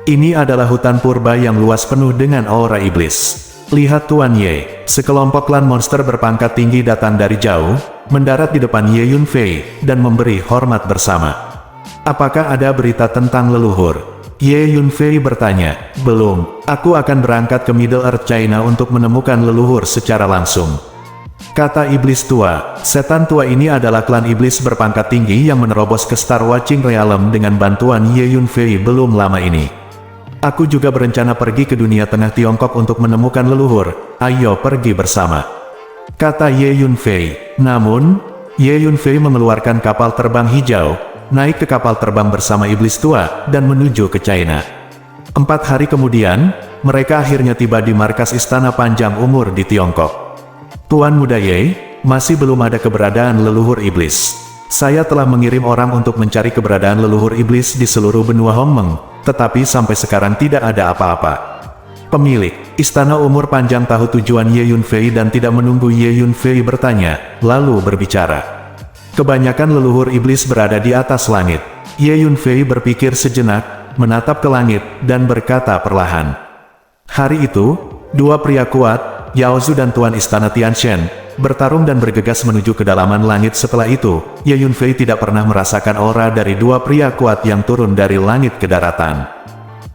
Ini adalah hutan purba yang luas penuh dengan aura iblis. Lihat Tuan Ye, sekelompok klan monster berpangkat tinggi datang dari jauh, mendarat di depan Ye Yunfei, dan memberi hormat bersama. Apakah ada berita tentang leluhur? Ye Yunfei bertanya. Belum, aku akan berangkat ke Middle Earth China untuk menemukan leluhur secara langsung. Kata iblis tua, setan tua ini adalah klan iblis berpangkat tinggi yang menerobos ke Star Watching Realm dengan bantuan Ye Yunfei belum lama ini. Aku juga berencana pergi ke dunia tengah Tiongkok untuk menemukan leluhur, ayo pergi bersama. Kata Ye Yunfei. Namun, Ye Yunfei mengeluarkan kapal terbang hijau, naik ke kapal terbang bersama iblis tua, dan menuju ke China. 4 hari kemudian, mereka akhirnya tiba di markas Istana Panjang Umur di Tiongkok. Tuan Muda Ye, masih belum ada keberadaan leluhur iblis. Saya telah mengirim orang untuk mencari keberadaan leluhur iblis di seluruh benua Hongmeng, tetapi sampai sekarang tidak ada apa-apa. Pemilik Istana Umur Panjang tahu tujuan Ye Yunfei dan tidak menunggu Ye Yunfei bertanya, lalu berbicara. Kebanyakan leluhur iblis berada di atas langit. Ye Yunfei berpikir sejenak, menatap ke langit, dan berkata perlahan. Hari itu, dua pria kuat, Yao Su dan Tuan Istana Tianshan, bertarung dan bergegas menuju kedalaman langit. Setelah itu, Ye Yunfei tidak pernah merasakan aura dari dua pria kuat yang turun dari langit ke daratan.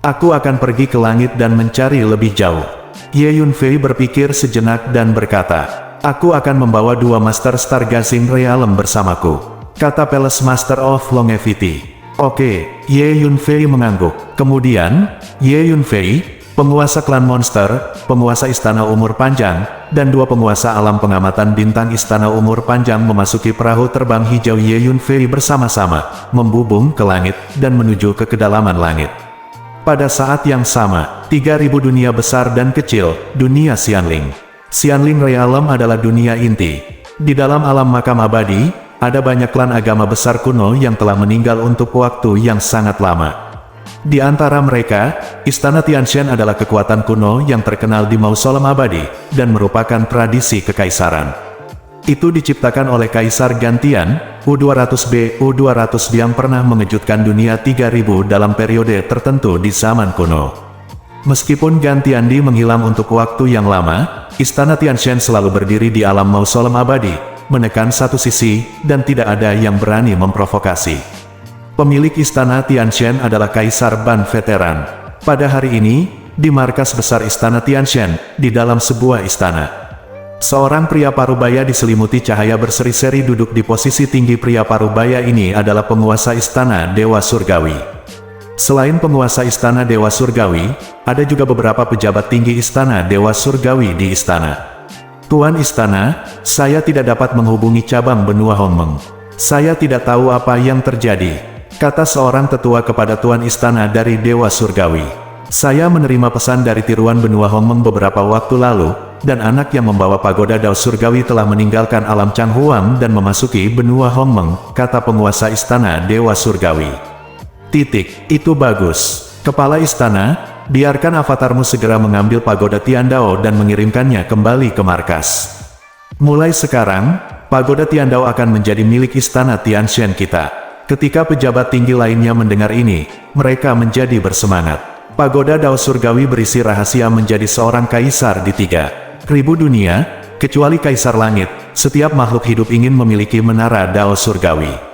Aku akan pergi ke langit dan mencari lebih jauh. Ye Yunfei berpikir sejenak dan berkata, aku akan membawa dua Master Stargazing Realm bersamaku, kata Palace Master of Longevity. Oke, Ye Yunfei mengangguk. Kemudian, Ye Yunfei, penguasa klan monster, penguasa Istana Umur Panjang, dan dua penguasa alam pengamatan bintang Istana Umur Panjang memasuki perahu terbang hijau Ye Yunfei bersama-sama, membubung ke langit, dan menuju ke kedalaman langit. Pada saat yang sama, 3000 dunia besar dan kecil, dunia Xianling. Xianling Realm adalah dunia inti. Di dalam alam makam abadi, ada banyak klan agama besar kuno yang telah meninggal untuk waktu yang sangat lama. Di antara mereka, Istana Tianshan adalah kekuatan kuno yang terkenal di Mausoleum Abadi, dan merupakan tradisi kekaisaran. Itu diciptakan oleh Kaisar Gantian, U200B. U200 yang pernah mengejutkan dunia 3000 dalam periode tertentu di zaman kuno. Meskipun Gantiandi menghilang untuk waktu yang lama, Istana Tianshan selalu berdiri di alam Mausoleum Abadi, menekan satu sisi, dan tidak ada yang berani memprovokasi. Pemilik Istana Tianshan adalah Kaisar Ban Veteran. Pada hari ini, di markas besar Istana Tianshan, di dalam sebuah istana, seorang pria parubaya diselimuti cahaya berseri-seri duduk di posisi tinggi. Pria parubaya ini adalah penguasa Istana Dewa Surgawi. Selain penguasa Istana Dewa Surgawi, ada juga beberapa pejabat tinggi Istana Dewa Surgawi di istana. Tuan Istana, saya tidak dapat menghubungi cabang benua Hongmeng. Saya tidak tahu apa yang terjadi, kata seorang tetua kepada Tuan Istana dari Dewa Surgawi. Saya menerima pesan dari tiruan benua Hongmeng beberapa waktu lalu, dan anak yang membawa pagoda Dao Surgawi telah meninggalkan alam Changhuang dan memasuki benua Hongmeng, kata penguasa Istana Dewa Surgawi. Itu bagus. Kepala istana, biarkan avatarmu segera mengambil pagoda Tiandao dan mengirimkannya kembali ke markas. Mulai sekarang, pagoda Tiandao akan menjadi milik Istana Tianshan kita. Ketika pejabat tinggi lainnya mendengar ini, mereka menjadi bersemangat. Pagoda Dao Surgawi berisi rahasia menjadi seorang kaisar di 3000 dunia, kecuali Kaisar Langit. Setiap makhluk hidup ingin memiliki menara Dao Surgawi.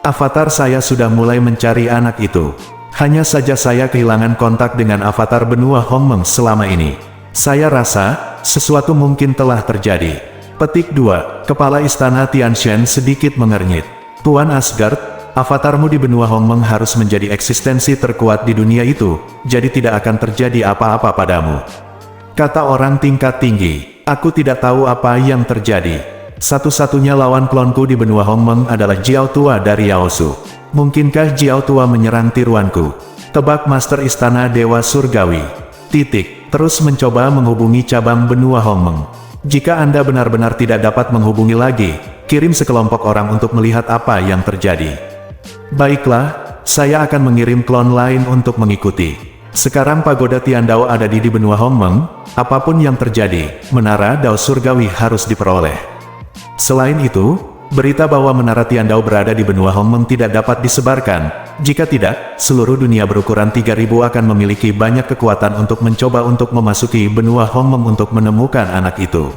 Avatar saya sudah mulai mencari anak itu. Hanya saja saya kehilangan kontak dengan avatar benua Hongmeng selama ini. Saya rasa, sesuatu mungkin telah terjadi. Petik 2. Kepala Istana Tianshan sedikit mengernyit. Tuan Asgard, avatarmu di benua Hongmeng harus menjadi eksistensi terkuat di dunia itu, jadi tidak akan terjadi apa-apa padamu. Kata orang tingkat tinggi, aku tidak tahu apa yang terjadi. Satu-satunya lawan klonku di benua Hongmeng adalah Jiao Tua dari Yaosu. Mungkinkah Jiao Tua menyerang tiruanku? Tebak Master Istana Dewa Surgawi. Terus mencoba menghubungi cabang benua Hongmeng. Jika Anda benar-benar tidak dapat menghubungi lagi, kirim sekelompok orang untuk melihat apa yang terjadi. Baiklah, saya akan mengirim klon lain untuk mengikuti. Sekarang pagoda Tiandao ada di benua Hongmeng, apapun yang terjadi, menara Dao Surgawi harus diperoleh. Selain itu, berita bahwa menara Tiandao berada di benua Hongmeng tidak dapat disebarkan. Jika tidak, seluruh dunia berukuran 3000 akan memiliki banyak kekuatan untuk mencoba untuk memasuki benua Hongmeng untuk menemukan anak itu.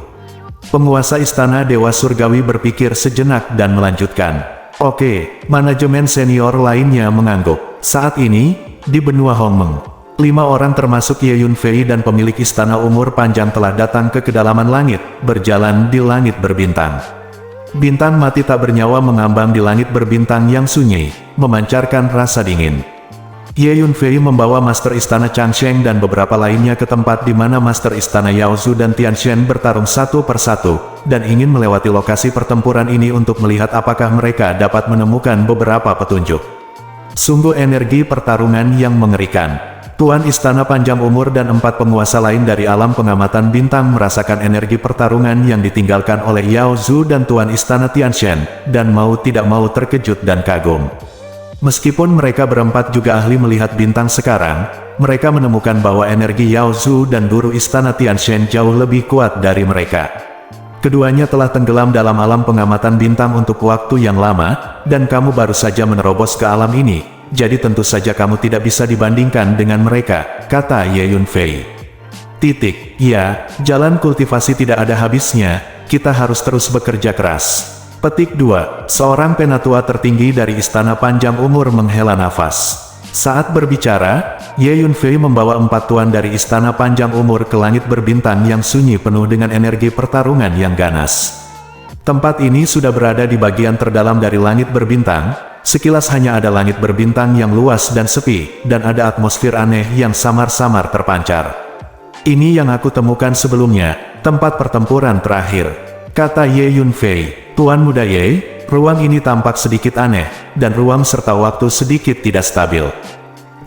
Penguasa Istana Dewa Surgawi berpikir sejenak dan melanjutkan. Oke, manajemen senior lainnya mengangguk. Saat ini, di benua Hongmeng, 5 orang termasuk Ye Yunfei dan pemilik Istana Umur Panjang telah datang ke kedalaman langit, berjalan di langit berbintang. Bintang mati tak bernyawa mengambang di langit berbintang yang sunyi, memancarkan rasa dingin. Ye Yunfei membawa Master Istana Changsheng dan beberapa lainnya ke tempat di mana Master Istana Yaozu dan Tianxian bertarung satu persatu, dan ingin melewati lokasi pertempuran ini untuk melihat apakah mereka dapat menemukan beberapa petunjuk. Sungguh energi pertarungan yang mengerikan. Tuan Istana Panjang Umur dan 4 penguasa lain dari alam pengamatan bintang merasakan energi pertarungan yang ditinggalkan oleh Yao Zhu dan Tuan Istana Tianxian, dan mau tidak mau terkejut dan kagum. Meskipun mereka berempat juga ahli melihat bintang sekarang, mereka menemukan bahwa energi Yao Zhu dan Guru Istana Tianxian jauh lebih kuat dari mereka. Keduanya telah tenggelam dalam alam pengamatan bintang untuk waktu yang lama, dan kamu baru saja menerobos ke alam ini. Jadi tentu saja kamu tidak bisa dibandingkan dengan mereka, kata Ye Yunfei. Ya, jalan kultivasi tidak ada habisnya, kita harus terus bekerja keras. Petik 2. Seorang penatua tertinggi dari Istana Panjang Umur menghela nafas. Saat berbicara, Ye Yunfei membawa 4 tuan dari Istana Panjang Umur ke langit berbintang yang sunyi penuh dengan energi pertarungan yang ganas. Tempat ini sudah berada di bagian terdalam dari langit berbintang. Sekilas hanya ada langit berbintang yang luas dan sepi, dan ada atmosfer aneh yang samar-samar terpancar. Ini yang aku temukan sebelumnya, tempat pertempuran terakhir, kata Ye Yunfei. Tuan muda Ye, ruang ini tampak sedikit aneh, dan ruang serta waktu sedikit tidak stabil.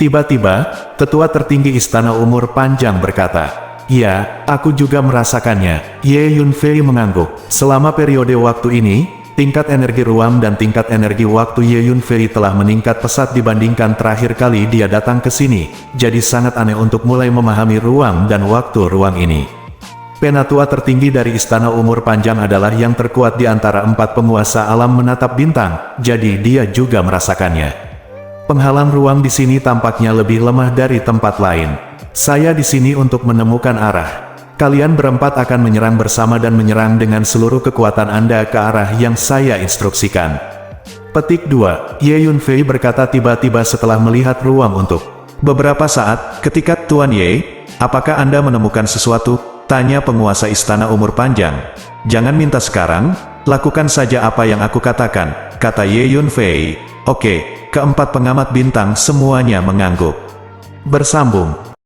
Tiba-tiba, tetua tertinggi Istana Umur Panjang berkata, "Ya, aku juga merasakannya." Ye Yunfei mengangguk. Selama periode waktu ini, tingkat energi ruang dan tingkat energi waktu Ye Yunfei telah meningkat pesat dibandingkan terakhir kali dia datang ke sini, jadi sangat aneh untuk mulai memahami ruang dan waktu ruang ini. Penatua tertinggi dari Istana Umur Panjang adalah yang terkuat di antara 4 penguasa alam menatap bintang, jadi dia juga merasakannya. Penghalang ruang di sini tampaknya lebih lemah dari tempat lain. Saya di sini untuk menemukan arah. Kalian berempat akan menyerang bersama dan menyerang dengan seluruh kekuatan Anda ke arah yang saya instruksikan. Petik 2. Ye Yunfei berkata tiba-tiba setelah melihat ruang untuk beberapa saat, ketika Tuan Ye, apakah Anda menemukan sesuatu? Tanya penguasa Istana Umur Panjang. Jangan minta sekarang, lakukan saja apa yang aku katakan, kata Ye Yunfei. Oke, keempat pengamat bintang semuanya mengangguk. Bersambung.